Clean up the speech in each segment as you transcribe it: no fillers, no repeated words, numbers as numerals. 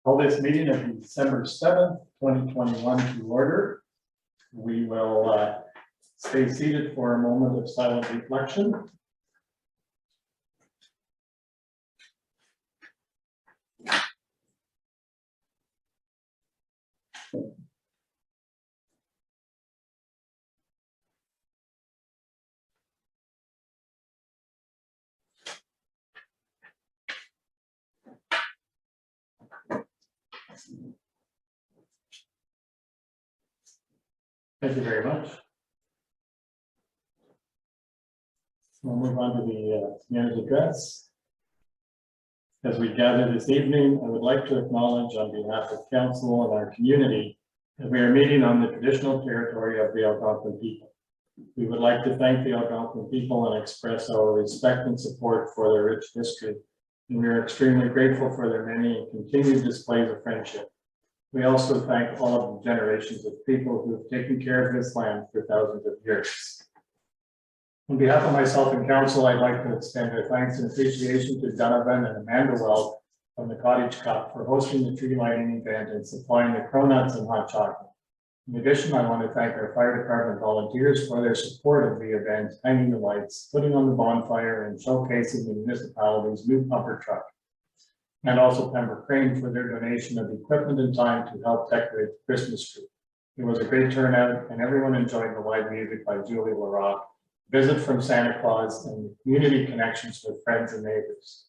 Call this meeting of December 7th, 2021 to order. We will stay seated for a moment of silent reflection. Thank you very much. We'll move on to the mayor's address. As we gather this evening, I would like to acknowledge on behalf of council and our community that we are meeting on the traditional territory of the Algonquin people. We would like to thank the Algonquin people and express our respect and support for their rich history. And we are extremely grateful for their many and continued displays of friendship. We also thank all of the generations of people who have taken care of this land for thousands of years. On behalf of myself and council, I'd like to extend our thanks and appreciation to Donovan and Amanda Well from the Cottage Cup for hosting the tree lighting event and supplying the cronuts and hot chocolate. In addition, I want to thank our fire department volunteers for their support of the event, hanging the lights, putting on the bonfire, and showcasing the municipality's new pumper truck. And also Pembroke Crane for their donation of equipment and time to help decorate the Christmas tree. It was a great turnout and everyone enjoyed the live music by Julie LaRock, visit from Santa Claus, and community connections with friends and neighbors.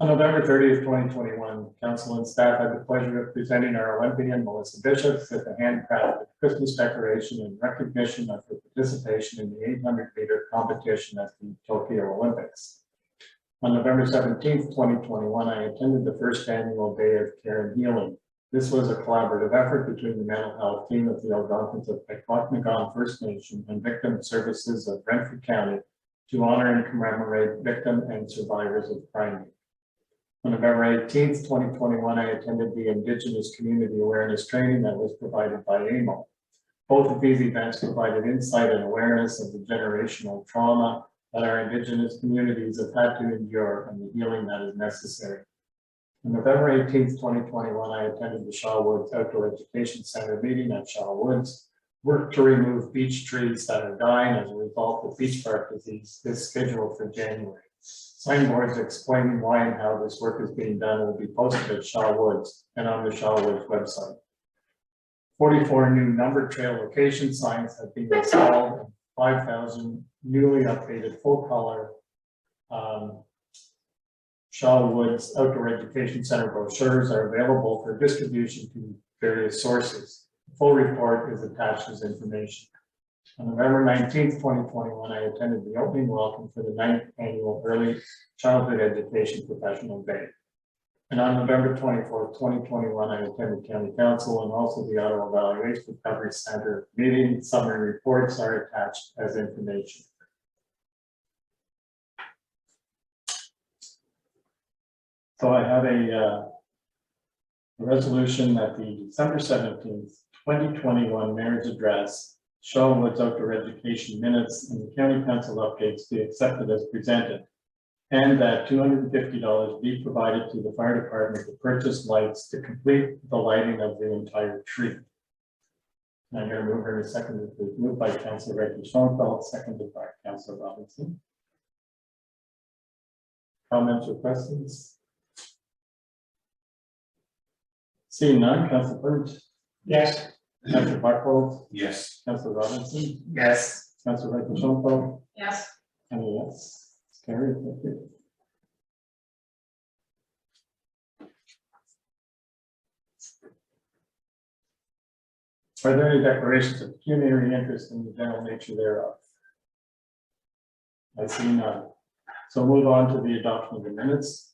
On November 30th, 2021, council and staff had the pleasure of presenting our Olympian Melissa Bishop with a handcrafted Christmas decoration in recognition of her participation in the 800-meter competition at the Tokyo Olympics. On November 17th, 2021, I attended the first annual Day of Care and Healing. This was a collaborative effort between the mental health team of the Algonquins of Pequotnagon First Nation and Victim Services of Brentford County to honor and commemorate victim and survivors of crime. On November 18th, 2021, I attended the Indigenous Community Awareness Training that was provided by AMO. Both of these events provided insight and awareness of the generational trauma that our Indigenous communities have had to endure and the healing that is necessary. On November 18th, 2021, I attended the Shaw Woods Outdoor Education Center meeting at Shaw Woods. Work to remove beech trees that are dying as a result of beach bark disease is scheduled for January. Signboards explaining why and how this work is being done will be posted at Shaw Woods and on the Shaw Woods website. 44 new number trail location signs have been installed and 5,000 newly updated full color Shaw Woods Outdoor Education Center brochures are available for distribution to various sources. The full report is attached as information. On November 19th, 2021, I attended the opening welcome for the 9th annual Early Childhood Education Professional Day. And on November 24th, 2021, I attended County Council and also the Ottawa Valley Waste Recovery Center meeting. Summary reports are attached as information. So I have a resolution that the December 17th, 2021 Mayor's Address, Shaw Woods Outdoor Education Minutes, and the County Council updates be accepted as presented, and that $250 be provided to the fire department to purchase lights to complete the lighting of the entire tree. And I'm going to move in a second. Moved by Councillor Reggie Schoenfeld, seconded by Councillor Robinson. Comments or questions? Seeing none, Councillor Burnt. Yes. Councillor Buckhold. Yes. Councillor Robinson. Yes. Councillor Reggie Schoenfeld. Yes. And yes. It's carried. Thank you. Are there any declarations of pecuniary interest in the general nature thereof? I see none. So move on to the adoption of the minutes.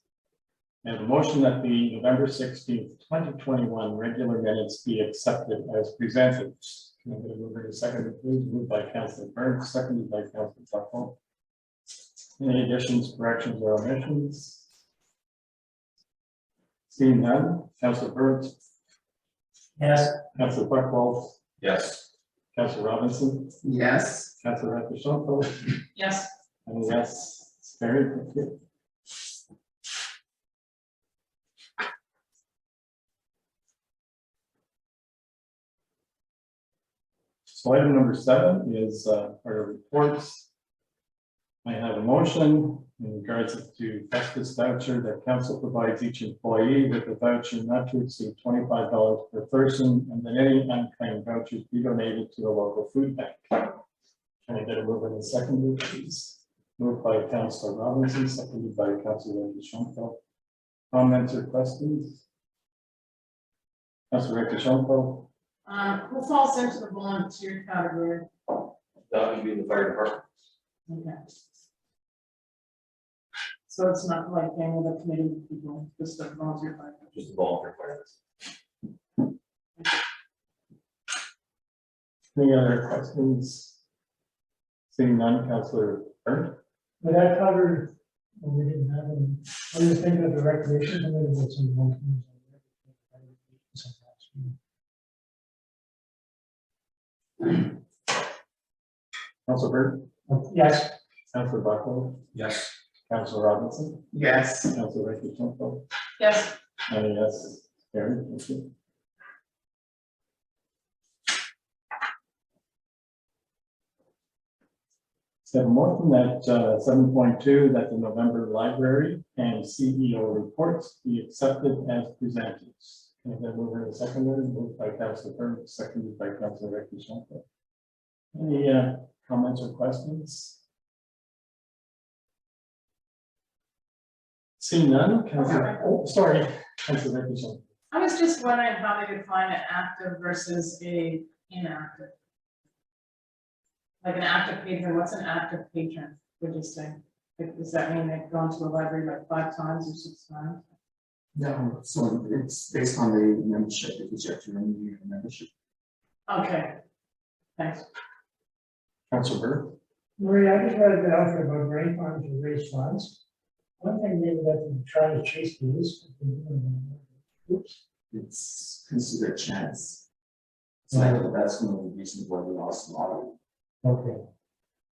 And a motion that the November 16th, 2021 regular minutes be accepted as presented. Can I get a mover to second, please? Moved by Councillor Burns, seconded by Councillor Buckhold. Any additions, corrections, or omissions? Seeing none, Councillor Burns. Yes. Councillor Buckhold. Yes. Councillor Robinson. Yes. Councillor Schoenfeld. Yes. And yes, it's carried. Thank you. So item number 7 is our reports. I have a motion in regards to Festus voucher that council provides each employee with a voucher not to exceed $25 per person, and that any unclaimed vouchers be donated to the local food bank. Can I get a move in a second, please? Moved by Councilor Robinson, seconded by Councilor Deschamps. Comments or questions? Councilor Deschamps. Who falls into the volunteer category? That would be the fire department. Okay. So it's not like any of the committee people, just the volunteer fire. Just the volunteer fire. Any other questions? Seeing none, Councilor Burnt. But that covered, we didn't have any, I was thinking of the recreation committee with some one things. Councilor Burnt. Yes. Councilor Buckland. Yes. Councilor Robinson. Yes. Councilor Deschamps. Yes, And a yes, carried. Thank you. So more from that 7.2 that the November library and CEO reports be accepted as presented. Can I get a mover and a seconder? Moved by Councilor Burnt, seconded by Councilor Deschamps. Any comments or questions? Seeing none, Councilor, oh, sorry, Councilor Deschamps. I was just wondering how they define an active versus a inactive. Like an active patron, what's an active patron, would you say? Like, does that mean they've gone to the library like 5 times or 6 times? No, so it's based on the membership, because you have to renew your membership. Okay, thanks. Councilor Burnt. Maria, I just read a voucher about grain farms to raise funds. One thing maybe that we try to chase these. Oops. It's considered chance. So I think that's one of the reasons why we lost a lot. Okay.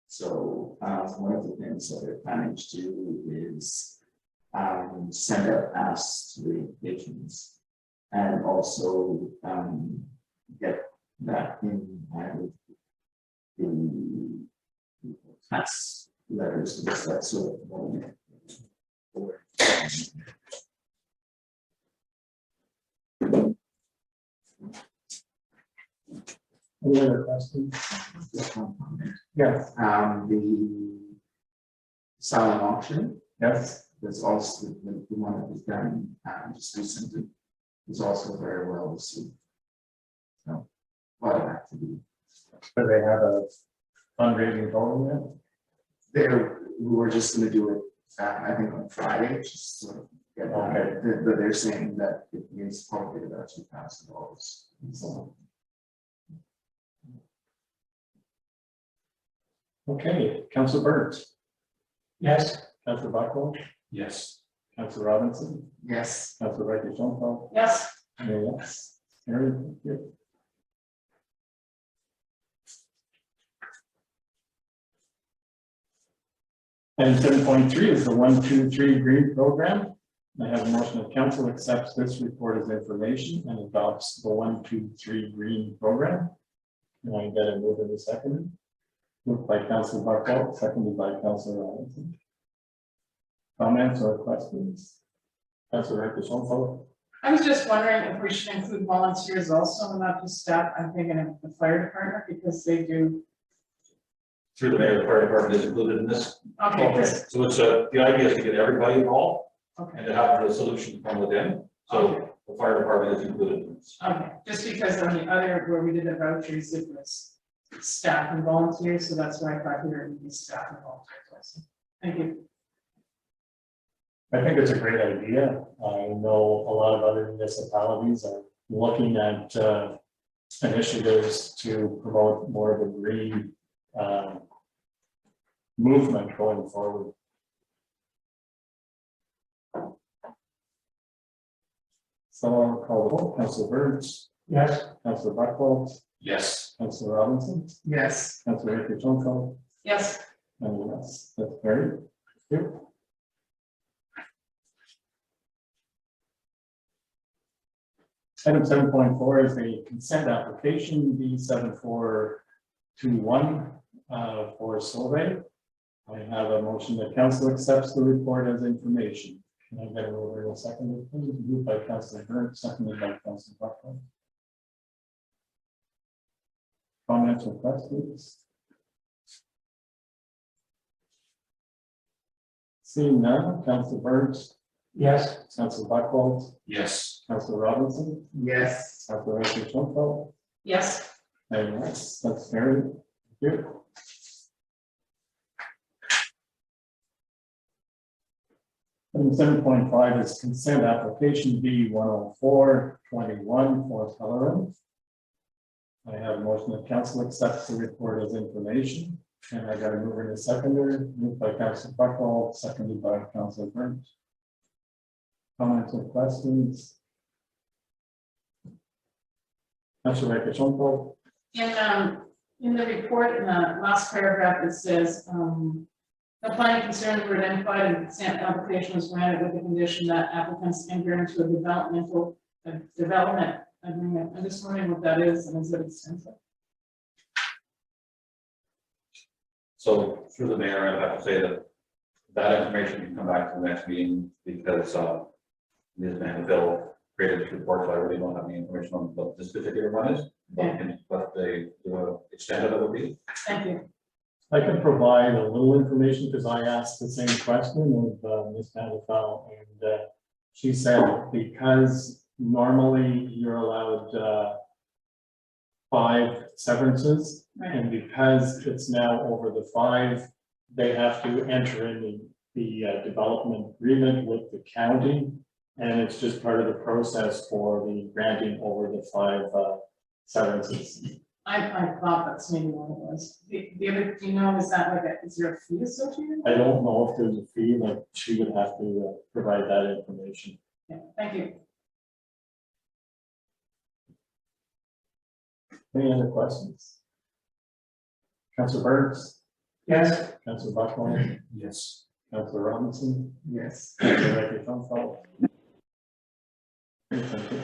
So one of the things that we're planning to do is send out asks to the patrons, and also get that in with the tax letters, because that's sort of one. Any other questions? Just one comment. Yes. The silent auction, Yes. there's also the one that was done just recently, is also very well received. So, a lot of activity. Do they have a fundraising goal We were just gonna do it, I think on Friday, just sort of get Okay. but they're saying that it needs probably about $2,000. So, yet? Okay, Councilor Burnt. Yes. Councilor Buckland. Yes. Councilor Robinson. yes, Councilor Deschamps. Yes, And a yes. Carried. Thank you. Item 7.3 is the 1-2-3 green program. I have a motion that council accepts this report as information and adopts the 1-2-3 green program. Can I get a move in a second? Moved by Councilor Buckland, seconded by Councilor Robinson. Comments or questions? Councilor Deschamps. I was just wondering if we should include volunteers also, and not just staff. I'm thinking of the fire department, because they do. Through the mayor, the fire department is included in this. Okay, this- So it's the idea is to get everybody involved okay, and to have a solution from within. So the fire department is included in this. okay, just because on the other, where we did the vouchers, it was staff and volunteers, so that's why I thought here it would be staff and volunteers also. Thank you. I think it's a great idea. I know a lot of other municipalities are looking at initiatives to promote more of a green movement going forward. So I'll call the vote. Councilor Burns, Yes. Councilor Buckland, Yes. Councilor Robinson, yes, Councilor Deschamps, Yes, and yes, that's very good. Item 7.4 is a consent application B74 2-1 for Solvay. I have a motion that council accepts the report as information. Can I get a roll second? Moved by Councilor Burt, seconded by Councilor Buckland. Comments or questions? Seeing none, Councilor Burns, Yes. Councilor Buckland, Yes. Councilor Robinson, Yes. Councilor Schunfeld, Yes, and that's carried. Thank you. Item 7.5 is consent application B 104-21 for Pellerin. I have a motion that council accepts the report as information, and I got a mover and a seconder, moved by Councilor Buckland, seconded by Councilor Burns. Comments or questions? Councilor Schunfeld. in the report, in the last paragraph, it says, the planning concerns were identified and consent application was granted with the condition that applicants enter into a development agreement. I'm just wondering what that is and is it extensive? So through the mayor, I'd have to say that that information can come back to the next meeting because Ms. Mandeville created this report, so I really don't have any information on what this particular one is. What the extent of it would be. Thank you. I can provide a little information because I asked the same question of Ms. Mandeville, and she said because normally you're allowed 5 severances, and because it's now over the 5, they have to enter in the development agreement with the county, and it's just part of the process for the granting over the 5 severances. I thought that's maybe what it was. The other, do you know, is that like is there a fee associated? I don't know if there's a fee, like she would have to provide that information. Yeah, thank you. Any other questions? Councilor Burns, Yes. Councilor Buckland, Yes. Councilor Robinson, Yes. Councilor Schunfeld. Thank you.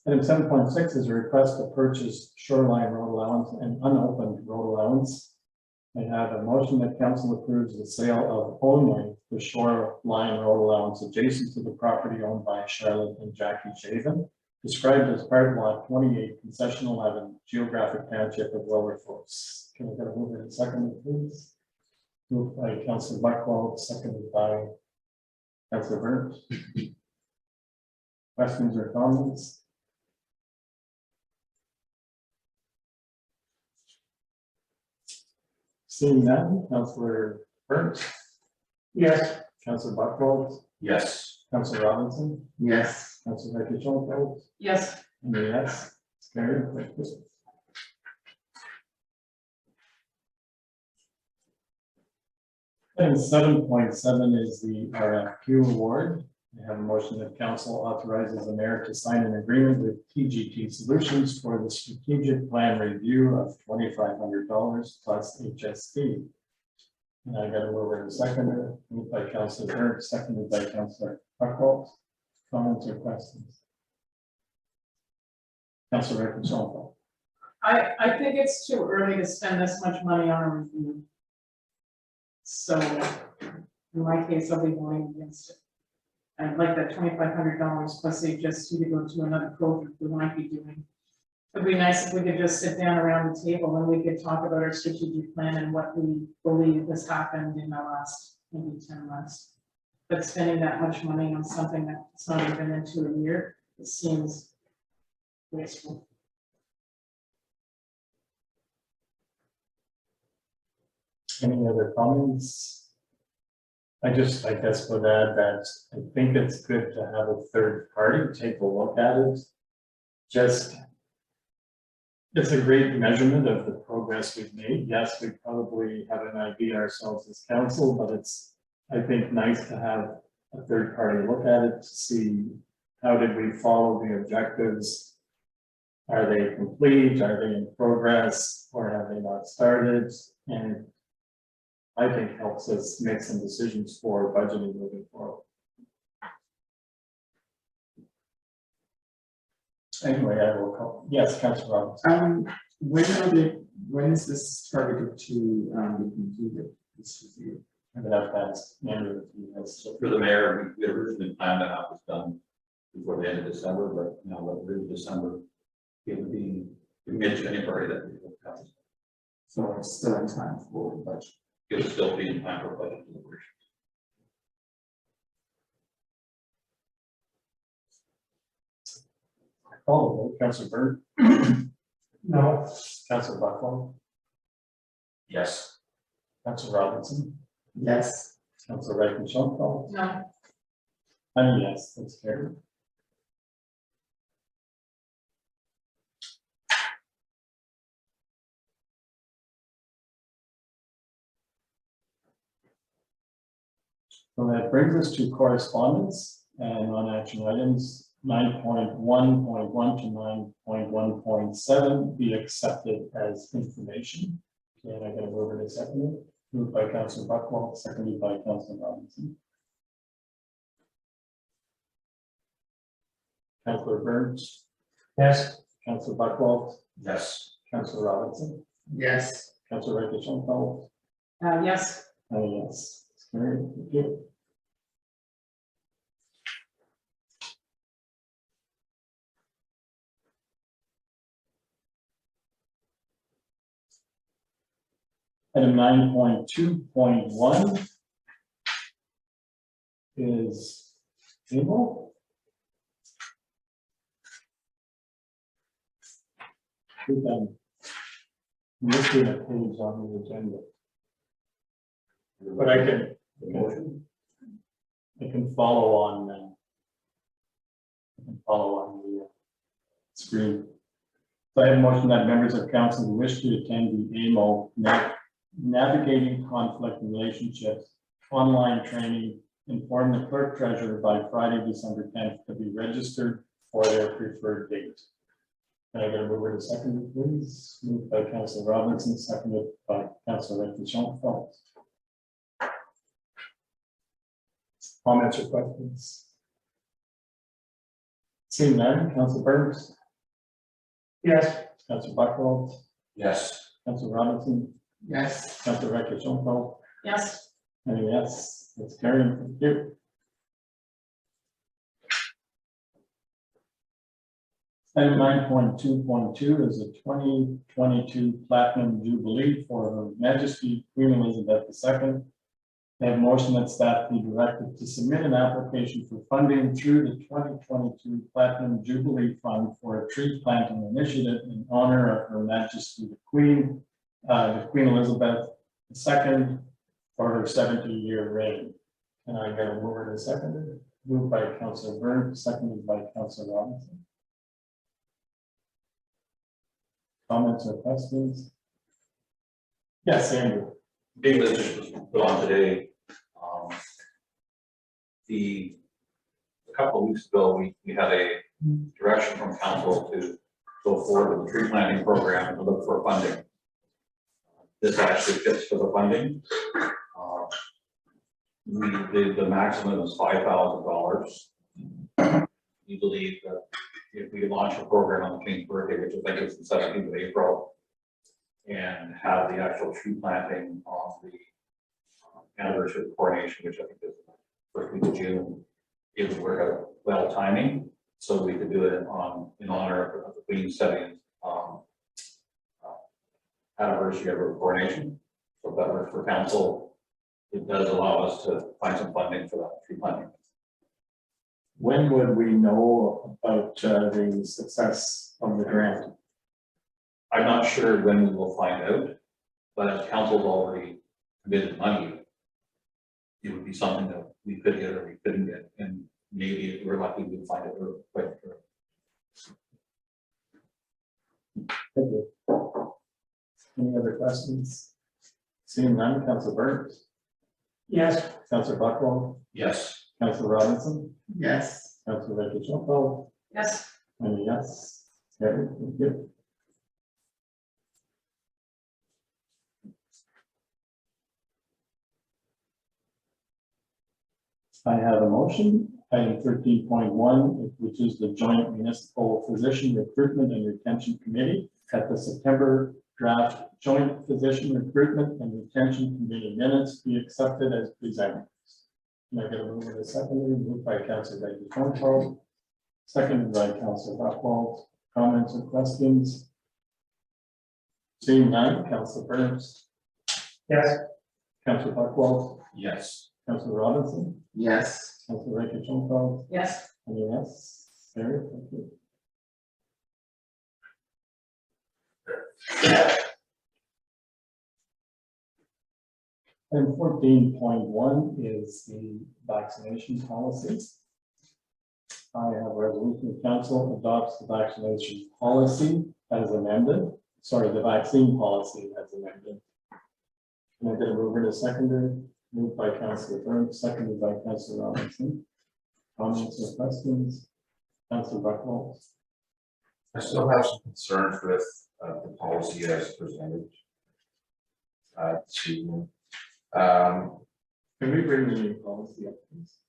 Item 7.6 is a request to purchase shoreline road allowance and unopened road allowance. I have a motion that council approves the sale of only the shoreline road allowance adjacent to the property owned by Charlotte and Jackie Shaven, described as part of lot 28, concession 11, geographic township of Wilberforce. Can I get a move in a second, please? Moved by Councilor Buckland, seconded by Councilor Burns. Questions or comments? Seeing none, Councilor Burns, Yes. Councilor Buckland, Yes. Councilor Robinson, Yes. Councilor Schunfeld, Yes, and a yes, it's carried. Thank you. Item 7.7 is the RFQ award. I have a motion that council authorizes the mayor to sign an agreement with TGT Solutions for the strategic plan review of $2,500 plus HST. And I got a mover and a seconder, moved by Councilor Burke, seconded by Councilor Buckland. Comments or questions? Councilor Schunfeld. I think it's too early to spend this much money on a review. So in my case, I'll be voting against it. I'd like that $2,500 plus HST to go to another program we might be doing. It'd be nice if we could just sit down around the table and we could talk about our strategic plan and what we believe has happened in the last maybe 10 months. But spending that much money on something that's not even into a year, it seems wasteful. Any other comments? I guess would add that I think it's good to have a third party take a look at it. Just, it's a great measurement of the progress we've made. Yes, we probably have an idea ourselves as council, but it's, I think, nice to have a third party look at it to see how did we follow the objectives? Are they complete? Are they in progress? Or have they not started? And I think helps us make some decisions for budgeting moving forward. Anyway, I will call, yes, Councilor Roberts. When is this targeted to, be completed, this review? I'm gonna have to ask Andrew if he has. So for the mayor, we originally planned to have this done before the end of December, but now that we're in December, it would be mid-January that we will have. So it's still in time for the budget. It would still be in time for budget deliberation. Oh, Councilor Byrd, No, Councilor Buckland, Yes. Councilor Robinson, Yes. Councilor Wright Schoenfeld. No, Yes, that's carried. So that brings us to correspondence and non-action items. 9.1.1 to 9.1.7 be accepted as information. And I'm going to move it a second. Moved by Councilor Buckwalter, seconded by Councilor Robinson. Councilor Burns, yes, Councilor Buckwalter, Yes. Councilor Robinson, Yes. Councilor Wright Schoenfeld. yes, Yes, it's carried. Thank you. Item 9.2.1 is table. We've been missing a page on the agenda, but I can follow on. I can follow on the screen. So I have a motion that members of council who wish to attend the AMO Navigating Conflict Relationships online training inform the clerk treasurer by Friday, December 10th to be registered for their preferred date. Can I get a mover to second, please? Moved by Councilor Robinson, seconded by Councilor Schoenfeld. Comments or questions? Seeing none, Councilor Burns, yes, Councilor Buckwald, Yes. Councilor Robinson, Yes. Councilor Schoenfeld. yes, And yes, it's carried. Thank you. Item 9.2.2 is a 2022 Platinum Jubilee for Her Majesty Queen Elizabeth II. They have a motion that staff be directed to submit an application for funding through the 2022 Platinum Jubilee Fund for a tree planting initiative in honor of Her Majesty the Queen Elizabeth II for her 70-year reign. And I got a mover to second it. Moved by Councilor Burns, seconded by Councilor Robinson. Comments or questions? Yes, Andrew. Being that this was put on today, a couple of weeks ago, we had a direction from council to go forward with the tree planting program and to look for funding. This actually fits for the funding. The maximum is $5,000. We believe that if we launch a program on the King's birthday, which I think is the 17th of April, and have the actual tree planting on the anniversary of the coronation, which I think is the first week of June, it would work out well timing, so we could do it in honor of the Queen's 70th anniversary of her coronation. So if that works for council, it does allow us to find some funding for that tree planting. When would we know about the success of the grant? I'm not sure when we will find out, but as council's already committed money, it would be something that we could get or we couldn't get, and maybe if we're lucky, we'd find it quite sure. Thank you. Any other questions? Seeing none, Councilor Burns, yes, Councilor Buckwald, Yes. Councilor Robinson, Yes. Councilor Schoenfeld, yes, and yes, carried. Thank you. I have a motion Item 13.1, which is the Joint Municipal Physician Recruitment and Retention Committee at the September draft Joint Physician Recruitment and Retention Committee minutes be accepted as presented. Can I get a move in a second? Moved by Councilor Becky, seconded by Councilor Buchwald. Comments or questions? Seeing none, Councilor Burns, Yes. Councilor Buchwald, Yes. Councilor Robinson, Yes. Councilor Becky, Yes, and yes, Sarah, thank you. And 14.1 is the vaccination policy. I have a resolution, the council adopts the vaccination policy as amended, sorry, the vaccine policy as amended. Can I get a mover to seconder? Moved by Councilor Burns, seconded by Councilor Robinson. Comments or questions? Councilor Buchwald. I still have some concerns with the policy as presented. This evening. Can we bring the new policy up, please?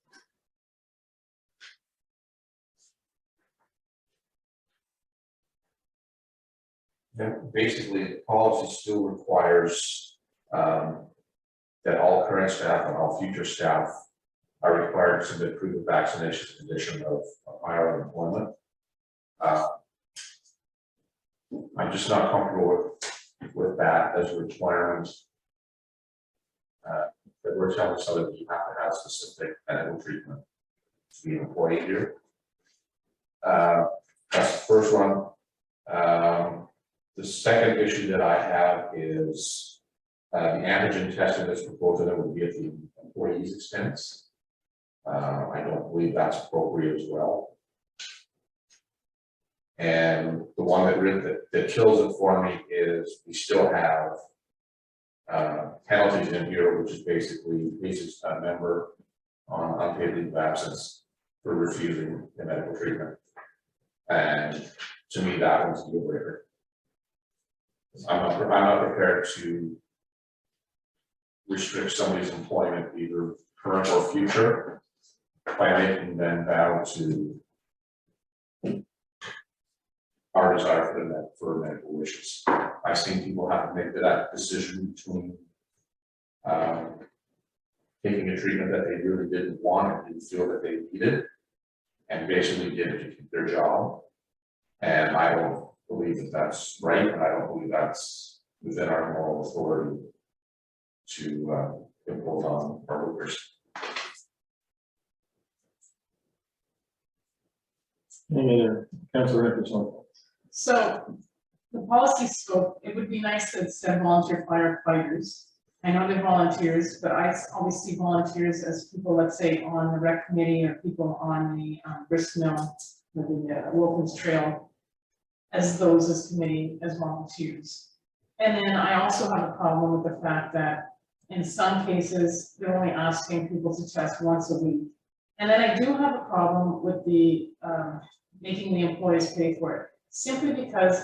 Basically, the policy still requires that all current staff and all future staff are required to submit proof of vaccination condition of prior employment. I'm just not comfortable with that as a requirement. That we're telling somebody that you have to have specific medical treatment to be an employee here. That's the first one. The second issue that I have is the antigen testing that's proposed that would be at the employee's expense. I don't believe that's appropriate as well. And the one that kills it for me is we still have penalties in here, which is basically places a member on unpaid leave of absence for refusing the medical treatment. And to me, that one's a deal breaker. I'm not prepared to restrict somebody's employment, either current or future, by making them bow to our desire for medical wishes. I've seen people have to make that decision between taking a treatment that they really didn't want and didn't feel that they needed, and basically did it to keep their job. And I don't believe that that's right, and I don't believe that's within our moral authority to impose on our workers. Any other, Councilor Richardson? so the policy scope, it would be nice to have said volunteer firefighters. I know they're volunteers, but I always see volunteers as people, let's say, on the rec committee or people on the gristmill, the Wilkins Trail, as those as committee, as volunteers. And then I also have a problem with the fact that in some cases, they're only asking people to test once a week. And then I do have a problem with the making the employees pay for it, simply because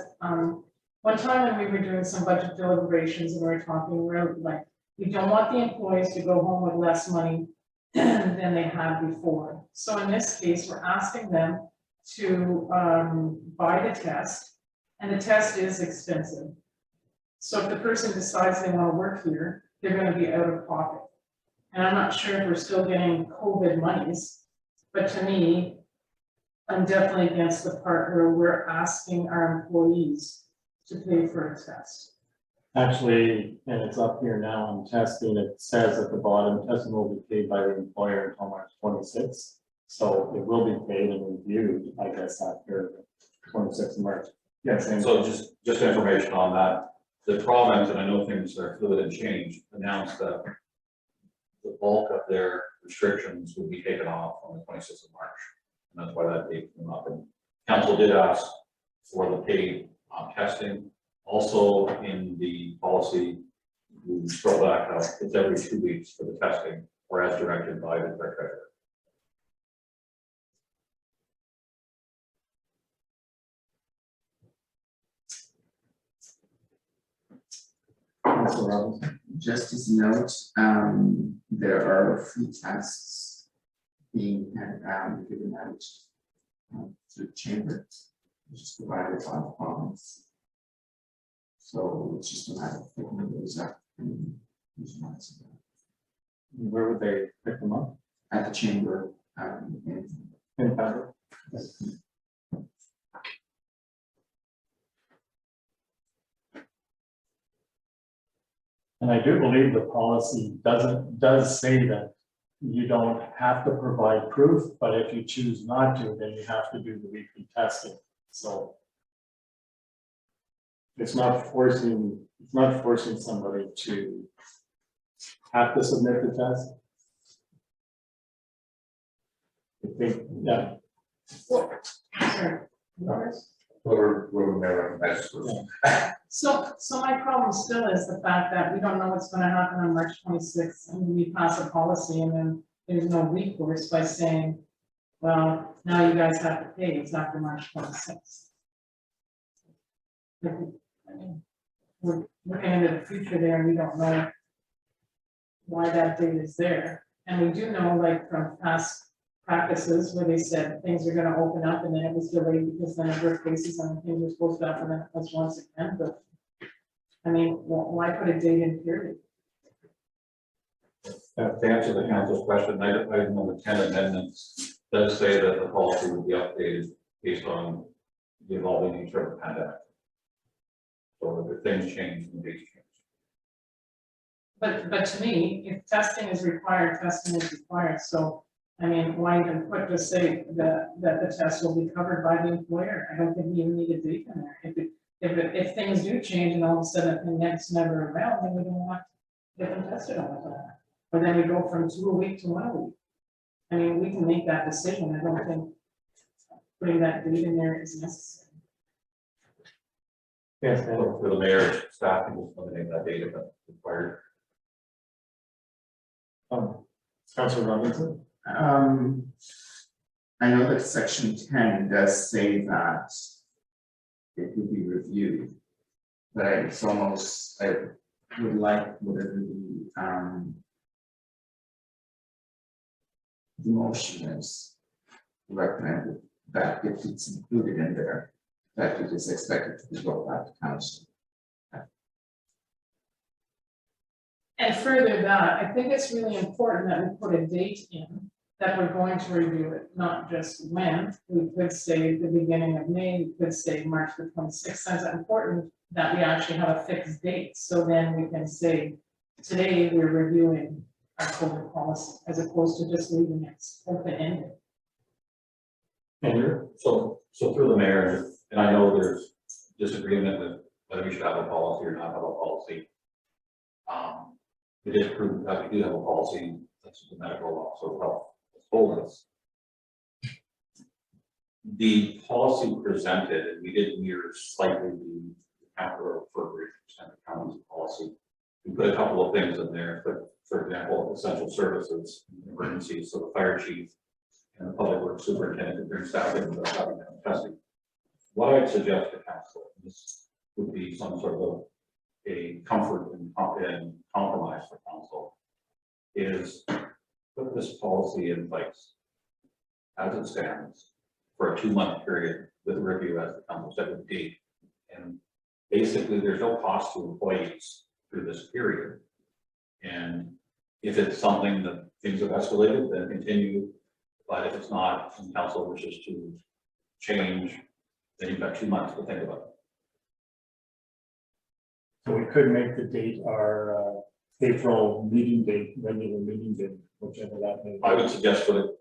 one time when we were doing some budget deliberations and we were talking, we're like, we don't want the employees to go home with less money than they had before. So in this case, we're asking them to buy the test, and the test is expensive. So if the person decides they want to work here, they're going to be out of pocket. And I'm not sure if we're still getting COVID monies, but to me, I'm definitely against the part where we're asking our employees to pay for a test. Actually, and it's up here now on testing, it says at the bottom, testing will be paid by the employer until March 26th. So it will be paid and reviewed, I guess, after 26th of March. Yes, and So just information on that. The province, and I know things are fluid and change, announced that the bulk of their restrictions would be taken off on the 26th of March. And that's why that date came up. And council did ask for the paid testing. Also in the policy, we scroll back up, it's every 2 weeks for the testing, or as directed by the treasurer. Councilor Robinson. Just as a note, there are free tests being given out to the chamber, which is provided by the province. So it's just a matter of picking those up and using that Where would they pick them up? at the chamber. In Pembroke? And I do believe the policy does say that you don't have to provide proof, but if you choose not to, then you have to do the weekly testing, so. It's not forcing somebody to have to submit the test. I think, yeah, Sorry. Yours? Whoever may recognize. So my problem still is the fact that we don't know what's gonna happen on March 26th, and we pass a policy, and then there's no recourse by saying, well, now you guys have to pay, it's after March 26th. I mean, we're looking into the future there, and we don't know why that date is there, and we do know, like, from past practices where they said things are gonna open up, and then it was delayed because the number of cases and things were supposed to happen, and it was once again, but I mean, why put a date in period? To answer the council's question, item number 10 amendments does say that the policy will be updated based on the evolving nature of the pandemic. So if things change, the dates change. But to me, if testing is required, testing is required, so, I mean, why even put, just say that the test will be covered by the employer? I don't think you even need a date in there. If things do change and all of a sudden the next never around, then we don't have to get them tested all the time. Or then we go from 2 a week to 1 a week. I mean, we can make that decision. I don't think putting that date in there is necessary. yes, So for the mayor, staff can just eliminate that data if required. Councilor Robinson? I know that section 10 does say that it will be reviewed, but it's almost, I would like whatever the motion is recommended, that if it's included in there, that it is expected to be brought back to council. And further that, I think it's really important that we put a date in, that we're going to review it, not just when. We could say the beginning of May, we could say March the 26th. It's important that we actually have a fixed date, so then we can say, today we're reviewing our COVID policy, as opposed to just leaving it open-ended. Andrew? So through the mayor, and I know there's disagreement with whether we should have a policy or not have a policy. It is proven that we do have a policy, that's the medical law, so health has told us. The policy presented, and we did mirror slightly the counter appropriate percent of county's policy. We put a couple of things in there, but for example, essential services, emergencies, so the fire chief and the public works superintendent bring staff in without having testing. What I'd suggest to council, this would be some sort of a comfort and compromise for council, is put this policy in place as it stands for a 2-month period with a review as the council said would be. And basically there's no cost to employees through this period. And if it's something that things have escalated, then continue. But if it's not, and council wishes to change, then you've got 2 months to think about it. So we could make the date our April meeting date, regular meeting date, whichever that may be. I would suggest that it,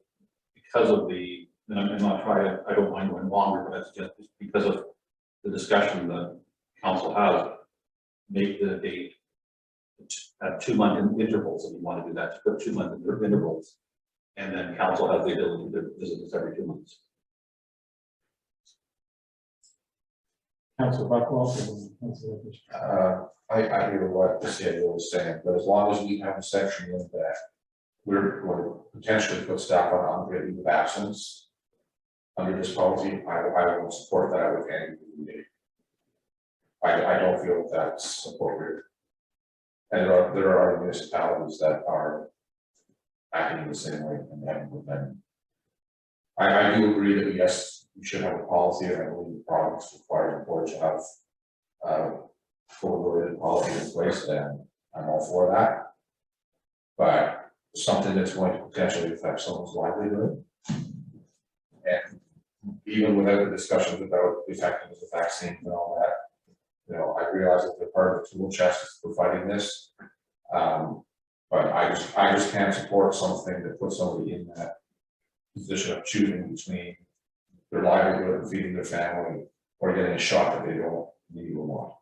because of the, and I'm not trying, I don't mind going longer, but I suggest because of the discussion that council has, make the date at 2-month intervals if you want to do that, to put 2-month intervals. And then council has the ability to visit this every 2 months. Councilor Buckwalter and Councilor Fisher. I hear what the CIO was saying, but as long as we have a section in that we're going to potentially put staff on unpaid leave of absence under this policy, I will support that with any meeting. I don't feel that's appropriate. And there are municipalities that are acting the same way, and then I do agree that yes, we should have a policy, and I believe the province requires the board to have full-blooded policy in place, and I'm all for that. But something that's going to potentially affect someone's livelihood. And even without the discussions about the effectiveness of vaccines and all that, you know, I realize that they're part of the tool chest for fighting this. But I just can't support something that puts somebody in that position of choosing between their livelihood and feeding their family or getting a shot that they don't need or want.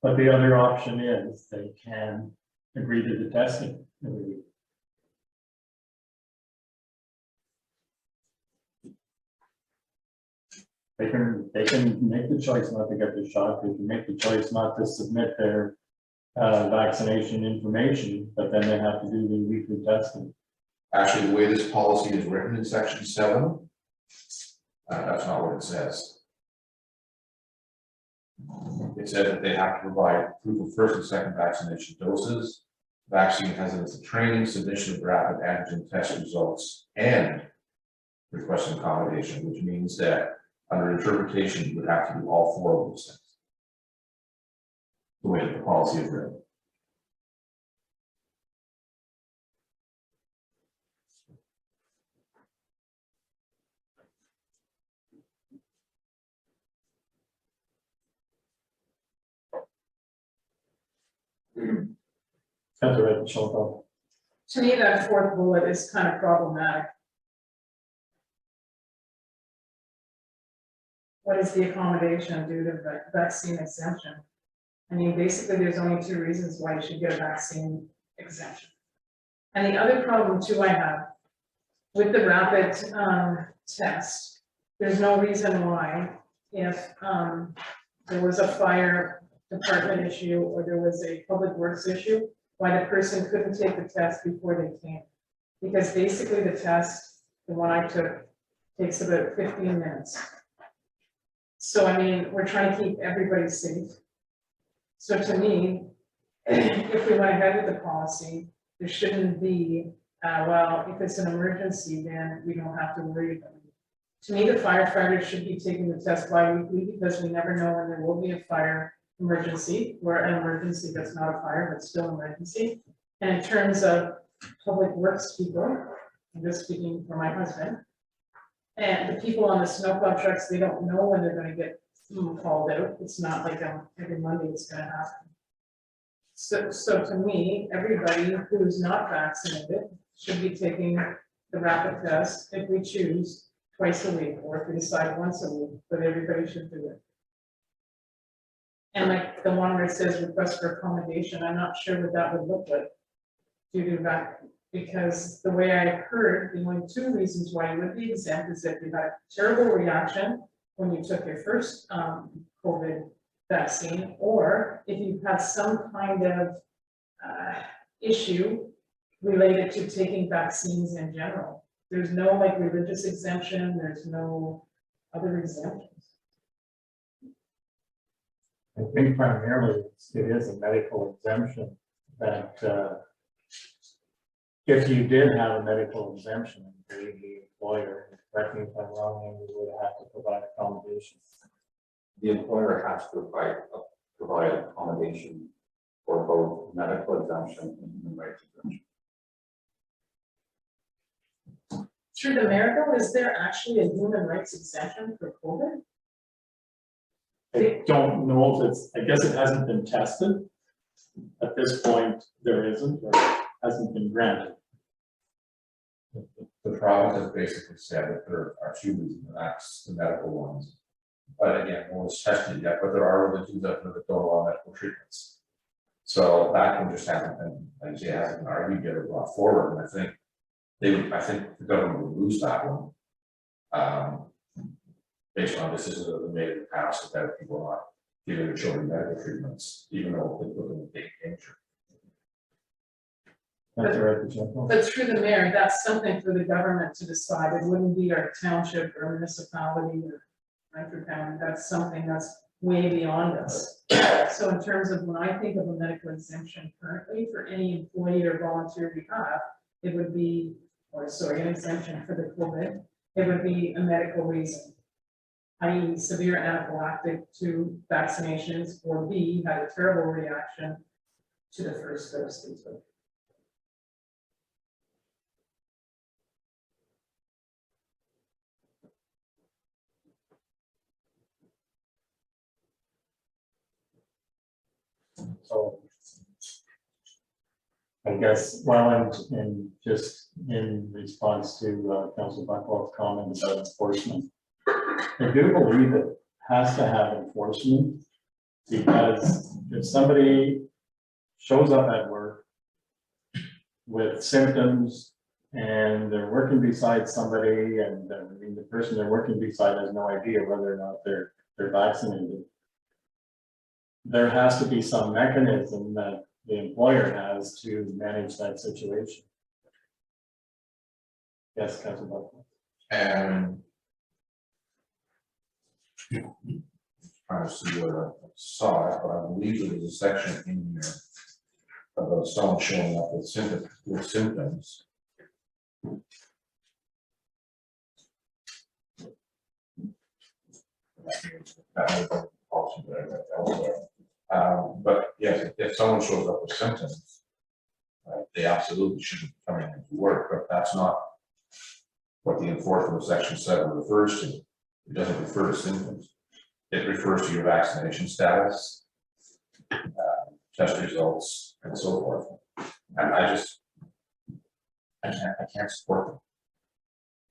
But the other option is they can agree to the testing every week. They can make the choice not to get the shot, they can make the choice not to submit their vaccination information, but then they have to do the weekly testing. Actually, the way this policy is written in section 7, that's not what it says. It said that they have to provide proof of first and second vaccination doses, vaccine hesitancy training, submission of rapid antigen test results, and request an accommodation, which means that under interpretation, you would have to do all 4 of those things. The way that the policy is written. That's right, Michelle. To me, that 4th bullet is kind of problematic. What is the accommodation due to the vaccine exemption? I mean, basically, there's only 2 reasons why you should get a vaccine exemption. And the other problem too I have with the rapid test, there's no reason why if there was a fire department issue or there was a public works issue, why the person couldn't take the test before they came. Because basically the test, the one I took, takes about 15 minutes. So, I mean, we're trying to keep everybody safe. So to me, if we went ahead with the policy, there shouldn't be, well, if it's an emergency, then we don't have to worry about it. To me, the firefighters should be taking the test bi-weekly because we never know when there will be a fire emergency, or an emergency that's not a fire, but still an emergency. And in terms of public works people, I'm just speaking for my husband, and the people on the snowplow trucks, they don't know when they're gonna get called out. It's not like every Monday it's gonna happen. So to me, everybody who's not vaccinated should be taking the rapid test if we choose twice a week, or if we decide once a week, but everybody should do it. And like the one where it says request for accommodation, I'm not sure what that would look like due to that, because the way I heard, the only 2 reasons why you would be exempt is if you had a terrible reaction when you took your first COVID vaccine, or if you had some kind of issue related to taking vaccines in general. There's no like religious exemption, there's no other exemptions. I think primarily it is a medical exemption that if you did have a medical exemption, the employer, correct me if I'm wrong, you would have to provide accommodations. The employer has to provide accommodation for both medical exemption and human rights exemption. Through the America, is there actually a human rights exemption for COVID? I don't know if it's, I guess it hasn't been tested. At this point, there isn't, or hasn't been granted. The province has basically said that there are 2 reasons, and that's the medical ones. But again, no one's tested yet, but there are religions out there that don't allow medical treatments. So that can just happen, and like you say, it hasn't been argued yet or brought forward, and I think the government would lose that one. Based on decisions that have been made in the past about people not giving their children medical treatments, even though they put them in big danger. That's right, Michelle. But through the mayor, that's something for the government to decide. It wouldn't be our township or municipality or Frankfurt County. That's something that's way beyond us. So in terms of when I think of a medical exemption currently for any employee or volunteer we have, it would be, or sorry, an exemption for the COVID, it would be a medical reason, i.e. severe anaphylactic to vaccinations, or B, had a terrible reaction to the first dose they took. So I guess, well, and just in response to Councilor Buckwell's comment about enforcement, I do believe it has to have enforcement, because if somebody shows up at work with symptoms and they're working beside somebody, and I mean, the person they're working beside has no idea whether or not they're vaccinated, there has to be some mechanism that the employer has to manage that situation. Yes, Councilor Buckwell. And trying to see where I saw it, but I believe there was a section in here about someone showing up with symptoms. That may be possible, but I read elsewhere. But yes, if someone shows up with symptoms, they absolutely shouldn't be coming into work, but that's not what the enforcement of Section 7 refers to. It doesn't refer to symptoms. It refers to your vaccination status, test results, and so forth. And I can't support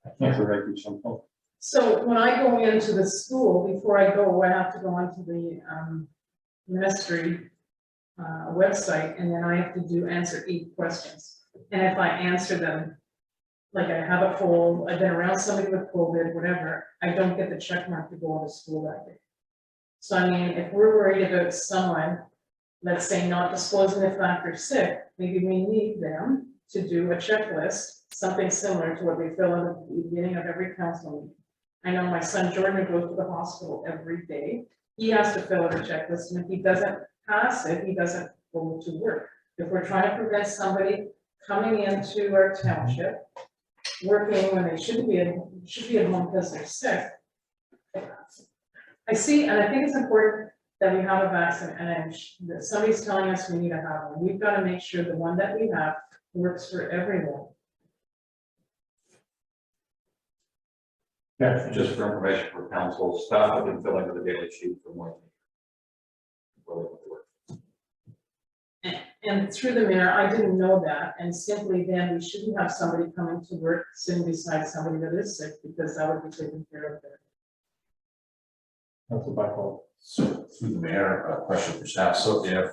them. Councilor Recchi. So when I go into the school, before I go, I have to go onto the ministry website, and then I have to answer 8 questions. And if I answer them, like I have a cold, I've been around somebody with COVID, whatever, I don't get the check mark to go to school that day. So I mean, if we're worried about someone, let's say not disclosing the fact they're sick, maybe we need them to do a checklist, something similar to what we fill in at the beginning of every council meeting. I know my son Jordan goes to the hospital every day. He has to fill out a checklist, and if he doesn't pass it, he doesn't go to work. If we're trying to prevent somebody coming into our township, working when they should be at home because they're sick. I see, and I think it's important that we have a vaccine, and that somebody's telling us we need to have one. We've got to make sure the one that we have works for everyone. Yes, Just for information for council, staff have been filling out the daily sheet for more. And through the mayor, I didn't know that, and simply then we shouldn't have somebody coming to work sitting beside somebody that is sick, because that would be taken care of there. Councilor Buckwell. So through the mayor, a question for staff. So if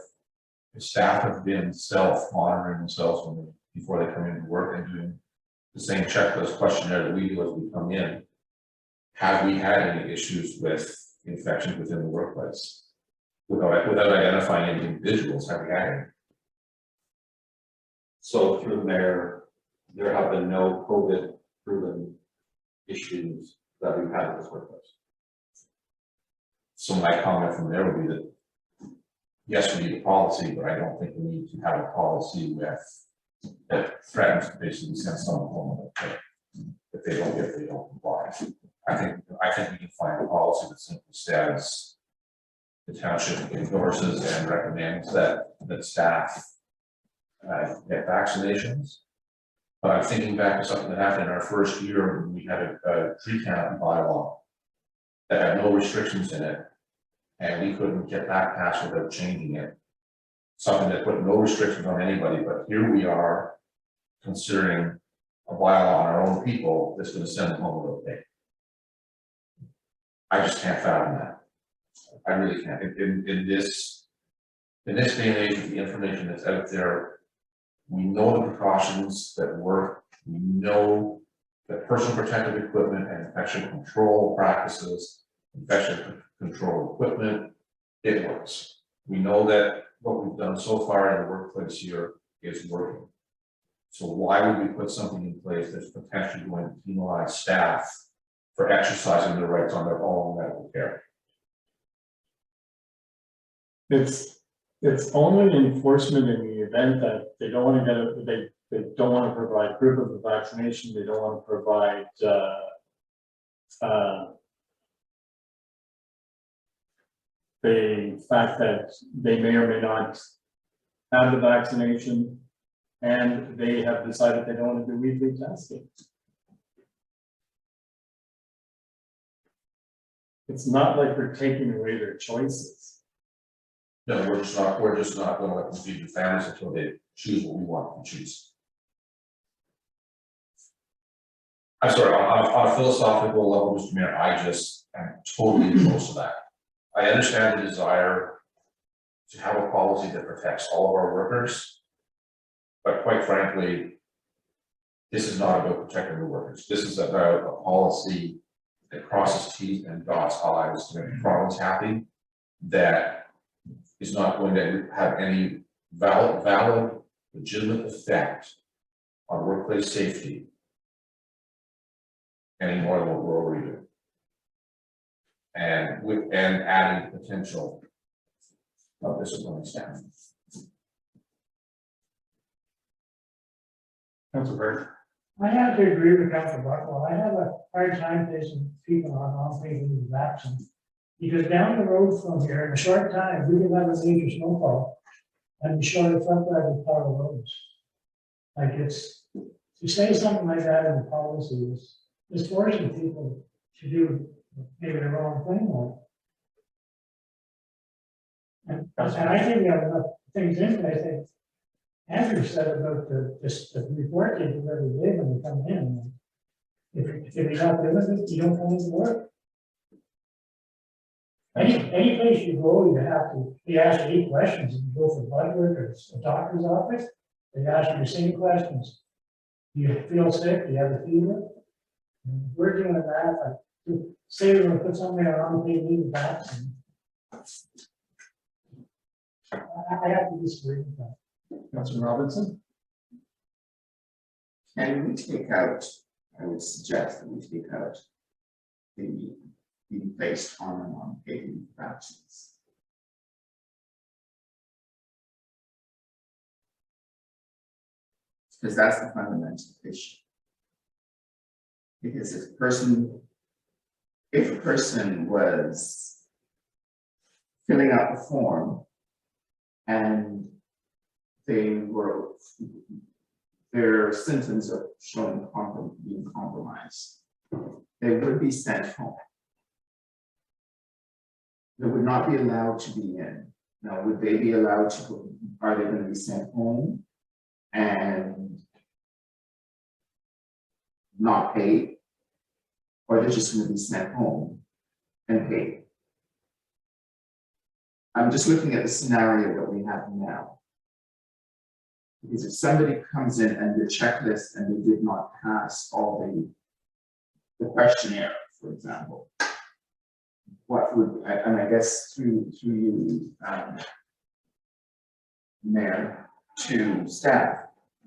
staff have been self-monitoring themselves before they come into work and doing the same checklist questionnaire that we do as we come in, have we had any issues with infections within the workplace? Without identifying any individuals, have we had any? So through the mayor, there have been no COVID proven issues that we've had at this workplace. So my comment from there would be that, yes, we need a policy, but I don't think we need to have a policy that threatens to basically send someone home if they don't comply. I think we can find a policy that simply says the township endorses and recommends that staff get vaccinations. But I'm thinking back to something that happened in our first year when we had a tree canopy bylaw that had no restrictions in it, and we couldn't get that passed without changing it. Something that put no restrictions on anybody, but here we are considering a bylaw on our own people that's going to send them home without pay. I just can't fathom that. I really can't. In this day and age, with the information that's out there, we know the precautions that work. We know that personal protective equipment and infection control practices, infection control equipment, it works. We know that what we've done so far in the workplace here is working. So why would we put something in place that's potentially going to penalize staff for exercising their rights on their own medical care? It's only enforcement in the event that they don't want to get they don't want to provide proof of the vaccination, they don't want to provide the fact that they may or may not have the vaccination, and they have decided they don't want to do weekly testing. It's not like we're taking away their choices. No, we're just not gonna let them feed the families until they choose what we want them to choose. I'm sorry, on a philosophical level, Mr. Mayor, I just am totally opposed to that. I understand the desire to have a policy that protects all of our workers. But quite frankly, this is not about protecting the workers. This is about a policy that crosses T's and dots I's to make the province happy, that is not going to have any valid, legitimate effect on workplace safety any more than what we're already doing. And adding potential of disciplinary staff. Councilor Burke. I have to agree with Councilor Buckwell. I have a hard time facing people on taking these actions. Because down the road from here, in a short time, we can have a major snowfall and be short of front drive of power roads. Like it's, to say something like that in the policy is forcing people to do maybe the wrong thing. And I think we have enough things in place. I think Andrew said about the report they do every day when they come in. If you're not doing it, you don't come into work. Any place you go, you have to be asked 8 questions. If you go for blood work or a doctor's office, they ask you the same questions. Do you feel sick? Do you have a fever? And we're doing that. Like, to say we're going to put something on the leave back. I have to disagree with that. Councilor Robinson. Can we take out, I would suggest that we take out the being placed on and unpaid vaccines. Because that's the fundamental issue. Because if a person was filling out the form and their symptoms are showing being compromised, they would be sent home. They would not be allowed to be in. Now, would they be allowed to go? Are they going to be sent home and not paid? Or they're just going to be sent home and paid? I'm just looking at the scenario that we have now. Because if somebody comes in and the checklist and they did not pass all the questionnaire, for example, what would, and I guess through you, Mayor, to staff,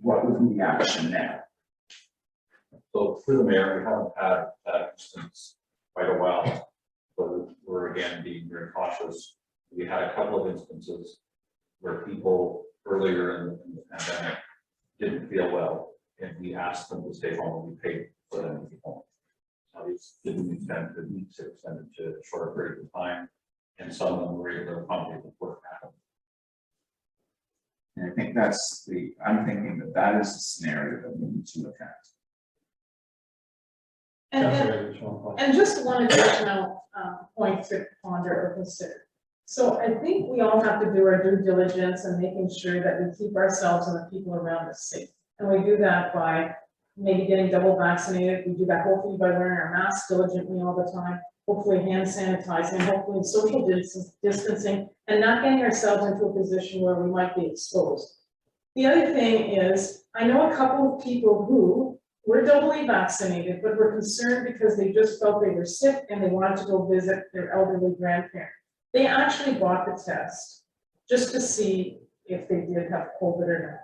what would be the action there? So through the mayor, we haven't had that instance quite a while, but we're again being very cautious. We had a couple of instances where people earlier in the pandemic didn't feel well, and we asked them to stay home and we paid for them to be home. Now, these didn't extend to weeks, it extended to shorter periods of time, and some of them were able to accommodate the work pattern. And I think that's I'm thinking that is a scenario that we need to look at. And just one additional point to ponder or consider. So I think we all have to do our due diligence and making sure that we keep ourselves and the people around us safe. And we do that by maybe getting double vaccinated. We do that hopefully by wearing our masks diligently all the time, hopefully hand sanitizing, hopefully social distancing, and not getting ourselves into a position where we might be exposed. The other thing is, I know a couple of people who were doubly vaccinated, but were concerned because they just felt they were sick and they wanted to go visit their elderly grandparent. They actually bought the test just to see if they did have COVID or not.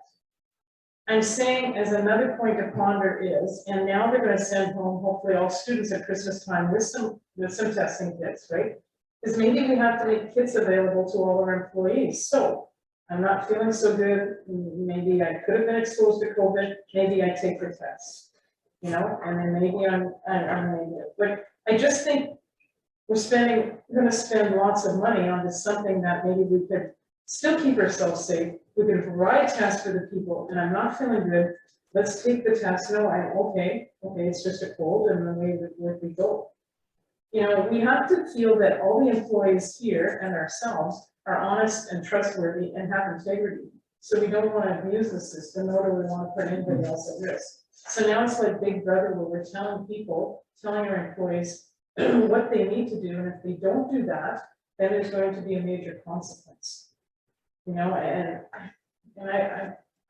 I'm saying as another point to ponder is, and now they're going to send home hopefully all students at Christmas time with some testing kits, right? Is maybe we have to make kits available to all our employees. So I'm not feeling so good. Maybe I could have been exposed to COVID. Maybe I take the test, you know, and then maybe I'm negative. But I just think we're gonna spend lots of money on this, something that maybe we could still keep ourselves safe. We could provide tests for the people, and I'm not feeling good. Let's take the test. No, I'm okay, it's just a cold, and then we go. You know, we have to feel that all the employees here and ourselves are honest and trustworthy and have integrity. So we don't want to abuse the system, nor do we want to put anybody else at risk. So now it's like Big Brother, where we're telling our employees what they need to do, and if they don't do that, then there's going to be a major consequence. You know, and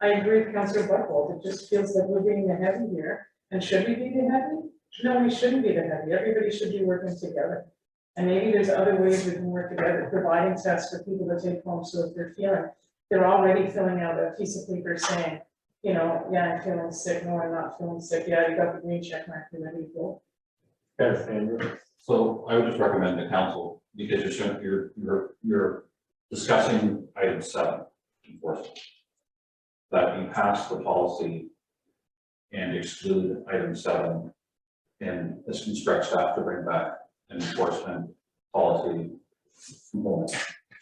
I agree with Councillor Buchwald. It just feels like we're being the heavy here, and should we be the heavy? No, we shouldn't be the heavy. Everybody should be working together. And maybe there's other ways we can work together, providing tests for people to take home, so if they're already filling out a piece of paper saying, you know, yeah, I'm feeling sick, no, I'm not feeling sick, yeah, you got the green check mark, you're ready to go. Yes, Andrew. So I would just recommend the council, because you're discussing item 7, enforcement. That you pass the policy and exclude item 7, and this instruct staff to bring back an enforcement policy component.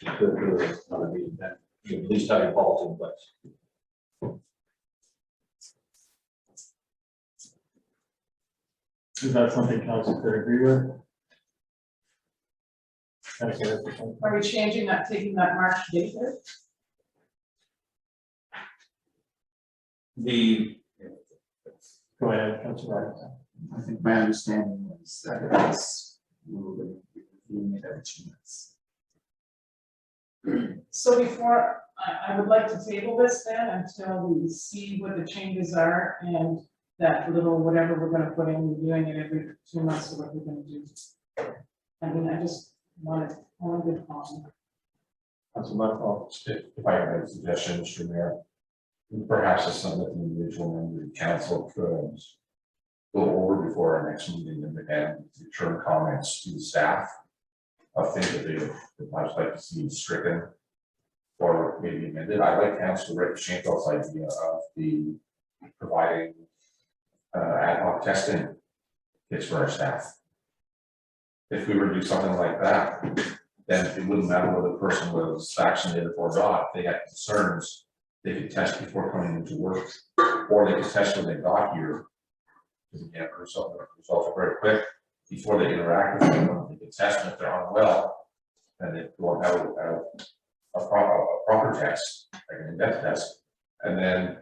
To another meeting, then you at least have your policy in place. Is that something council could agree with? Are we changing that, taking that March date there? Go ahead, Councilor. I think my understanding was that it was, we were going to be reviewing it every 2 months. So before, I would like to table this then until we see what the changes are, and that little whatever we're gonna put in, we're doing it every 2 months, so what we're gonna do. I mean, I just wanted good comment. Councilor Buchwald. If I have a suggestion, Mr. Mayor, perhaps it's something that the individual member of the council could go over before our next meeting and return comments to the staff of things that they would much like to see stricken or maybe amended. I like Councilor Rick Schenkel's idea of the providing ad hoc testing kits for our staff. If we were to do something like that, then it wouldn't matter whether the person was vaccinated or not. If they had concerns, they could test before coming into work, or they could test when they got here. Because again, results are very quick before they interact with anyone. They can test, and if they're unwell, then they go have a proper test, like an in-depth test, and then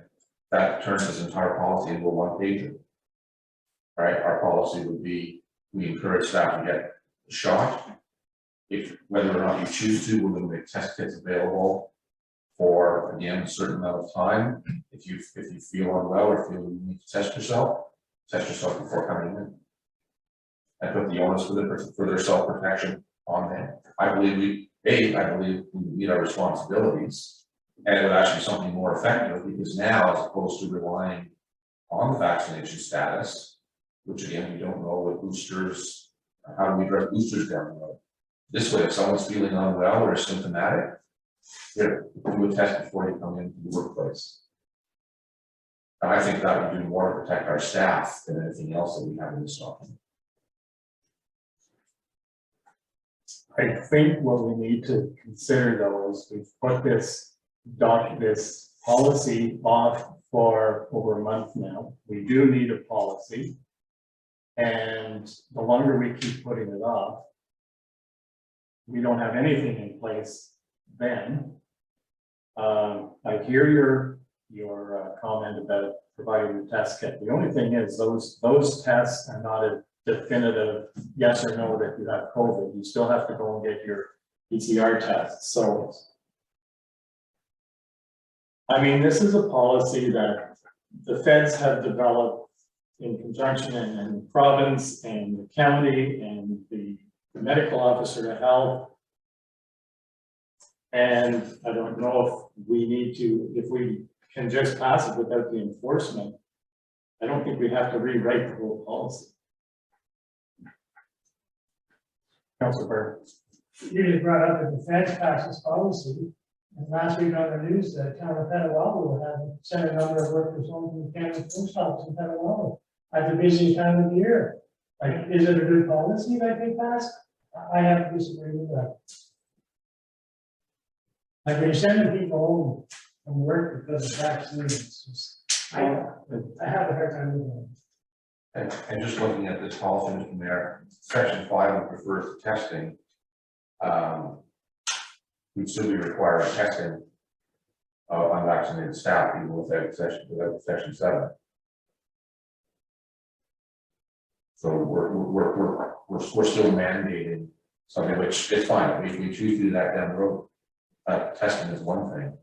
that turns this entire policy into a one-pager. Right, our policy would be, we encourage staff to get the shot. If whether or not you choose to, we're going to make test kits available for, again, a certain amount of time. If you feel unwell or feel you need to test yourself before coming in. And put the onus for their self-protection on them. I believe we meet our responsibilities, and it would actually be something more effective, because now, as opposed to relying on the vaccination status, which again, we don't know what boosters, how do we address boosters down the road? This way, if someone's feeling unwell or symptomatic, here, do a test before you come into the workplace. And I think that would do more to protect our staff than anything else that we have in this document. I think what we need to consider though is we've put this policy off for over a month now. We do need a policy. And the longer we keep putting it off, we don't have anything in place then. I hear your comment about providing the test kit. The only thing is those tests are not a definitive yes or no that you have COVID. You still have to go and get your PCR test. So, I mean, this is a policy that the feds have developed in conjunction and the province and the county and the medical officer of health. And I don't know if we can just pass it without the enforcement. I don't think we have to rewrite the whole policy. Councilor Burr. You just brought up that the feds passed this policy, and last week on the news, the town of Petawawa had sent a number of workers home from the Canada Post Office in Petawawa at the busiest time of the year. Like, is it a good policy that they pass? I have to disagree with that. Like, they're sending people home from work because of vaccines. I have a hard time with that. And just looking at this policy, Mr. Mayor, section 5 refers to testing. We'd still be requiring testing of unvaccinated staff, even without section 7. So we're still mandating something, which is fine, if we choose to do that down the road. Testing is one thing,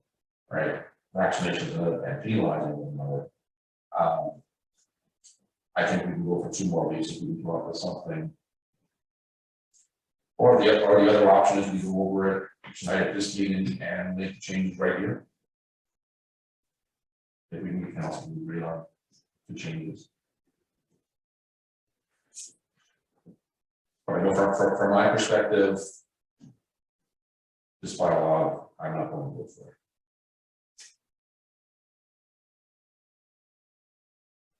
right? Vaccination is another, and penalizing is another. I think we can go for 2 more weeks if we can come up with something. Or the other option is we go over it tonight at this meeting and make the changes right here. If we can also agree on the changes. But I know from my perspective, this bylaw, I'm not going to go for it.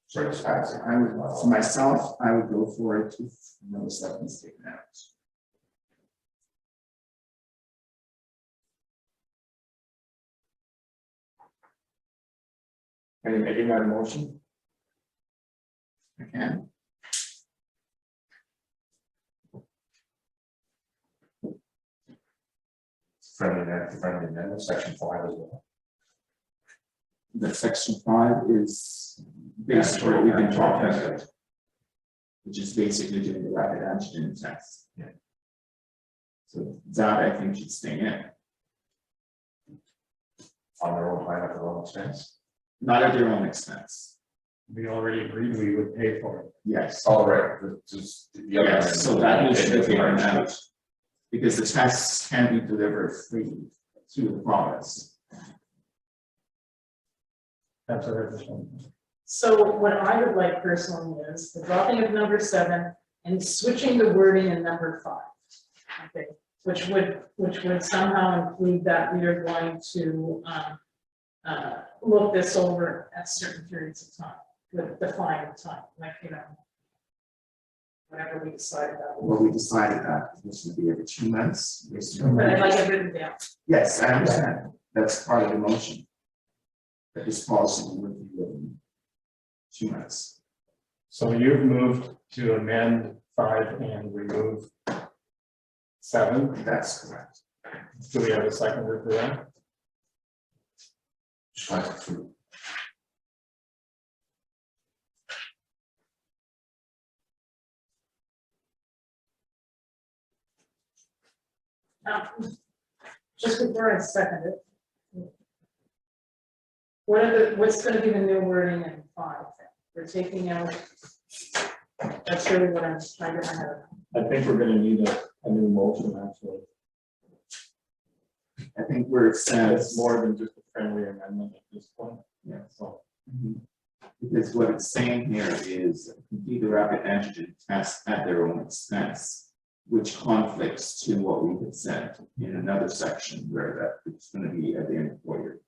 Sorry, it's passing. I would, for myself, I would go for it if no stuff is taken out. Are you making that a motion? I can. Friendly amendment, section 5 as well. The section 5 is basically what we've been talking about, which is basically doing the rapid antigen test. Yeah. So that I think should stay in. On their own time at their own expense. Not at their own expense. We already agreed we would pay for it. Yes. All right, just the other. Yes, so that needs to be taken out. Because the tests can be delivered free through the province. That's a revision. So what I would like personally is the dropping of number 7 and switching the wording in number 5. Okay, which would somehow include that we are going to look this over at certain periods of time, with defined time, like, you know, whenever we decided that. Well, we decided that this would be every 2 months. But I'd like it written down. Yes, I understand. That's part of the motion. That this policy would be written 2 months. So you've moved to amend 5 and remove 7. That's correct. Do we have a seconder for that? Just like through. Just before I second it. What's gonna be the new wording in 5? We're taking out. That's really what I'm trying to have. I think we're gonna need a new motion, actually. I think where it It's says more than just a friendly amendment at this point. Yeah. So, because what it's saying here is complete the rapid antigen test at their own expense, which conflicts to what we had said in another section where that it's going to be at the employer.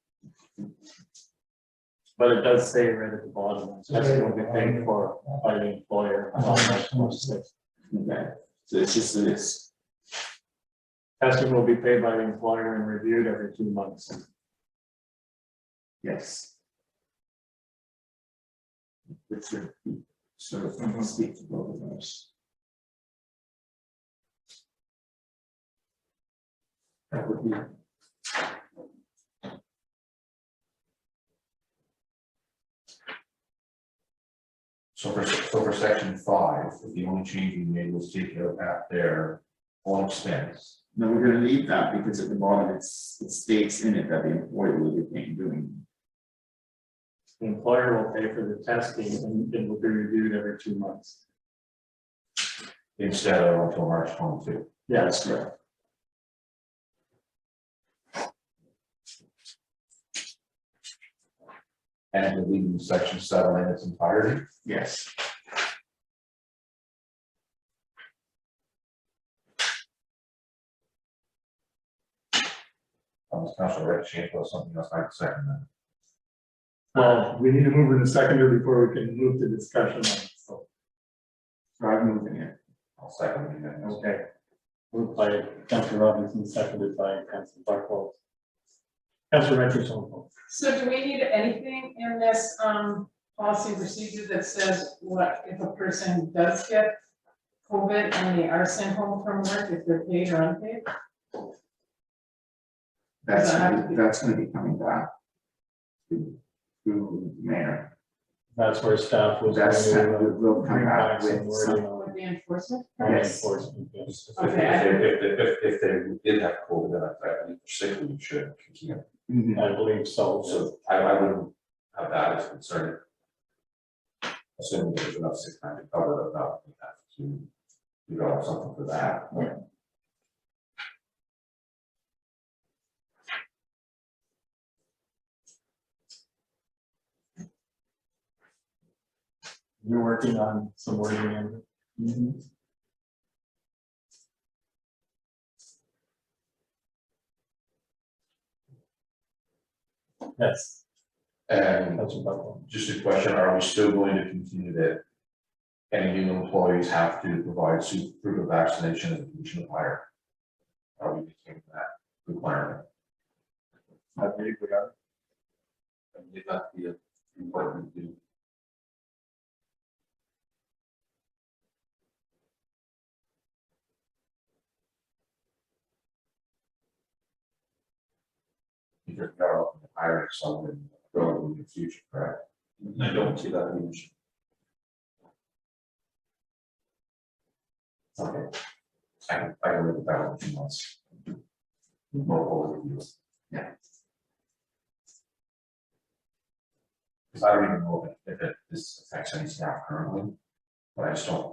but it does say right at the bottom, testing will be paid for by the employer. Okay, so it's just that it's Testing will be paid by the employer and reviewed every 2 months. yes. Which sort of speak to both of those. That would be. So for section 5, if the only change we made was take it at their own expense. No, we're gonna leave that because at the bottom it states in it that the employer will be paying doing. The employer will pay for the testing and it will be reviewed every 2 months. Instead of until March 22. Yeah, That's correct. And deleting section 7 in its entirety. Yes. Councilor Red change was something else like second. well, we need to move in a seconder before we can move to discussion on it, so. So I'm moving it. I'll second it. Okay. Moved by Councillor Robinson, seconded by Councillor Buckles. Councillor Richardson. So do we need anything in this, policy and procedure that says what if a person does get COVID and they are sent home from work, if they're paid or unpaid? That's, Does that have to be- that's gonna be coming back to the mayor. That's where staff was. That's, going to, we'll come bring back some with wording some, on With the enforcement? Yes. enforcement, yes. If they did have COVID, then I think sick leave should continue. Mhm. I believe so. So I wouldn't have that as a concern. Assuming there's enough sick time to cover it, not have to develop something for that. You're working on some wording, Andrew? Mhm. Yes. And Councillor Buckles. just a question, are we still going to continue that any new employees have to provide proof of vaccination as a condition of hire? Are we making that requirement? I believe we are. I believe that be important to do. Because we are looking at hiring someone in the future, correct? I don't see that being an issue. Okay. I can live with that in 2 months. More overview. Yeah. Because I don't even know if this affects any staff currently, but I just, on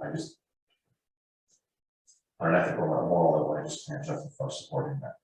an ethical or moral level, I just can't justify supporting that.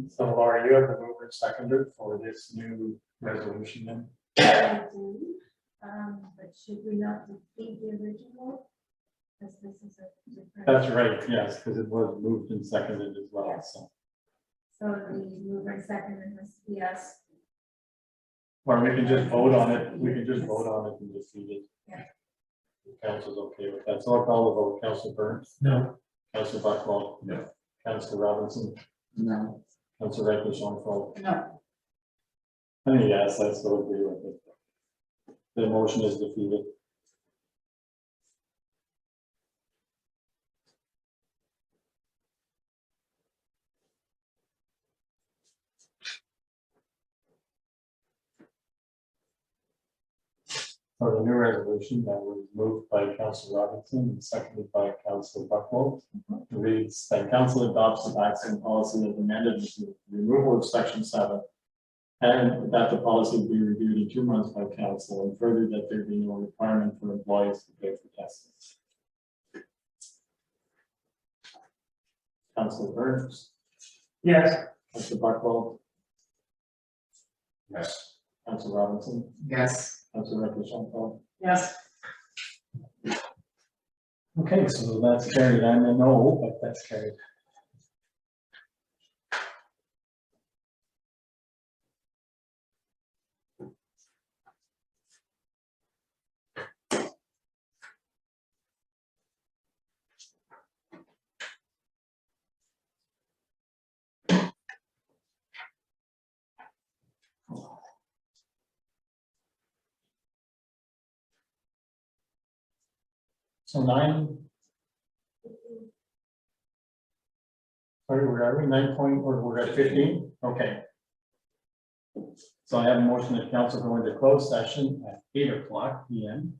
So Laura, you have the mover and seconder for this new resolution then? I do, but should we not defeat the original? Because this is a different. That's right, yes, because it was moved and seconded as well, so. So the mover and seconder must be us. Or we can just vote on it, we can just vote on it and defeat it. Yeah. The council's okay with that, so I'll call the vote, Councilor Burns. No. Councilor Buckles. No. Councilor Robinson, No, Councilor Richardson. No, I mean, yes, I still agree with it. The motion is defeated. For the new resolution that was moved by Councilor Robinson and seconded by Councilor Buckles, reads that council adopts the vaccine policy as amended with the removal of section 7. And that the policy be reviewed in 2 months by council, and further that there be no requirement for employees to pay for testing. Councilor Burns, Yes, Councilor Buckles, Yes. Councilor Robinson, yes, Councilor Richardson. yes, Okay, so that's carried. I'm a no, but that's carried. So 9. Sorry, where are we? 9 point, or we're at 15? Okay. So I have a motion that council go into closed session at 8:00 p.m.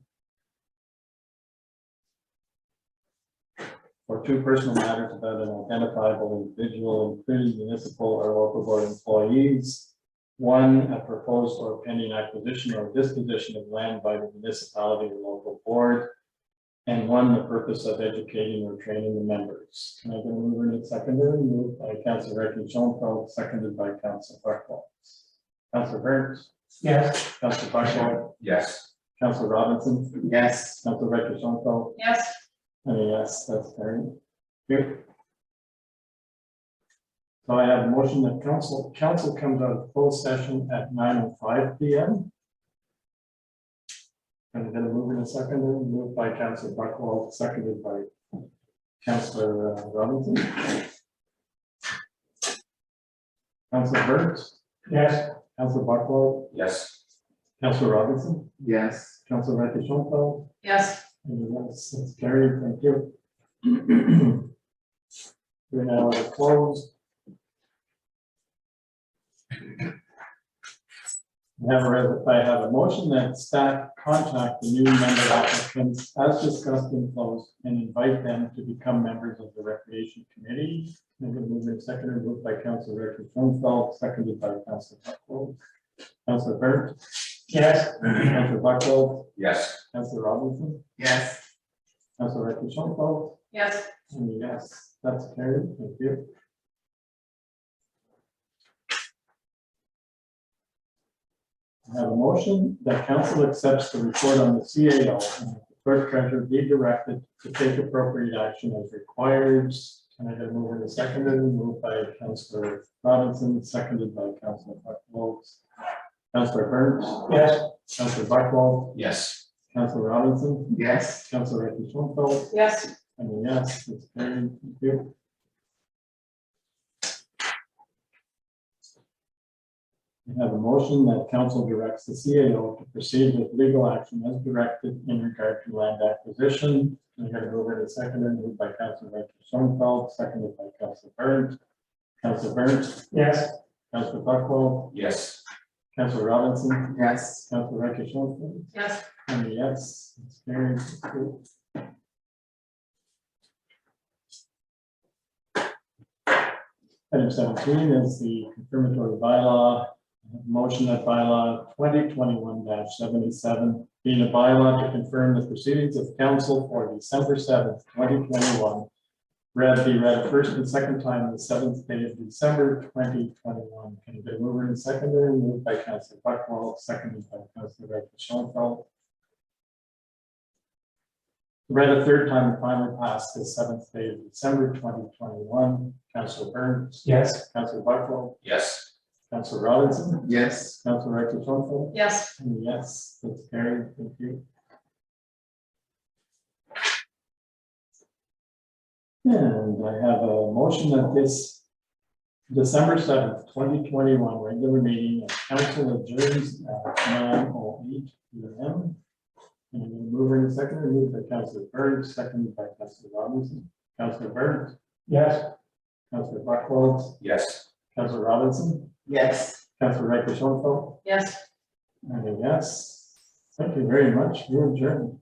for two personal matters about an identifiable individual, including municipal or local board employees. One, a proposed or pending acquisition or disposition of land by the municipality or local board. And one, the purpose of educating or training the members. Can I get a mover and a seconder? Moved by Councilor Ricky Schoenfeld, seconded by Councilor Buckwald. Councilor Burns, Yes. Councilor Buckwald, Yes. Councilor Robinson, Yes. Councilor Ricky Schoenfeld, Yes. and a yes, that's carried. Good. So I have a motion that council comes out of closed session at 9:05 p.m. And I'm going to move in a second, moved by Councilor Buckwald, seconded by Councilor Robinson. Councilor Burns, Yes. Councilor Buckwald, Yes. Councilor Robinson, Yes. Councilor Ricky Schoenfeld, Yes. and yes, it's carried, thank you. We're now closed. I have a motion that staff contact the new member applicants as discussed in closed and invite them to become members of the Recreation Committee. I'm going to move in second, moved by Councilor Ricky Schoenfeld, seconded by Councilor Buckwald. Councilor Burnt, Yes. Councilor Buckwald, Yes. Councilor Robinson, Yes. Councilor Ricky Schoenfeld, Yes. and yes, that's carried, thank you. I have a motion that council accepts the report on the CAO and the clerk treasurer be directed to take appropriate action as required. Can I get a move in a second? Moved by Councilor Robinson, seconded by Councilor Buckwald. Councilor Burns, Yes. Councilor Buckwald, Yes. Councilor Robinson, Yes. Councilor Ricky Schoenfeld, Yes. and yes, it's carried. Thank you. I have a motion that council directs the CAO to proceed with legal action as directed in regard to land acquisition. I'm going to go over to second, moved by Councilor Ricky Schoenfeld, seconded by Councilor Burns. Councilor Burns, Yes. Councilor Buckwald, Yes. Councilor Robinson, Yes. Councilor Ricky Schoenfeld, Yes. and yes, it's carried. Item 17 is the confirmatory bylaw. Motion that bylaw 2021-77 being a bylaw to confirm the proceedings of council for December 7th, 2021. Be read first and second time the 7th day of December 2021. Can you get a mover and seconder? Moved by Councilor Buckwald, seconded by Councilor Ricky Schoenfeld. Read a third time and finally passed the 7th day of December 2021. Councilor Burns, Yes. Councilor Buckwald, Yes. Councilor Robinson, Yes. Councilor Ricky Schoenfeld, Yes. and yes, that's carried. Thank you. And I have a motion that this December 7th, 2021 regular meeting of council adjourns at 9:08 p.m. And I'm going to move in a second, moved by Councilor Burns, seconded by Councilor Robinson. Councilor Burns, Yes. Councilor Buckwald, Yes. Councilor Robinson, Yes. Councilor Ricky Schoenfeld, Yes. and a yes. Thank you very much. You're adjourned.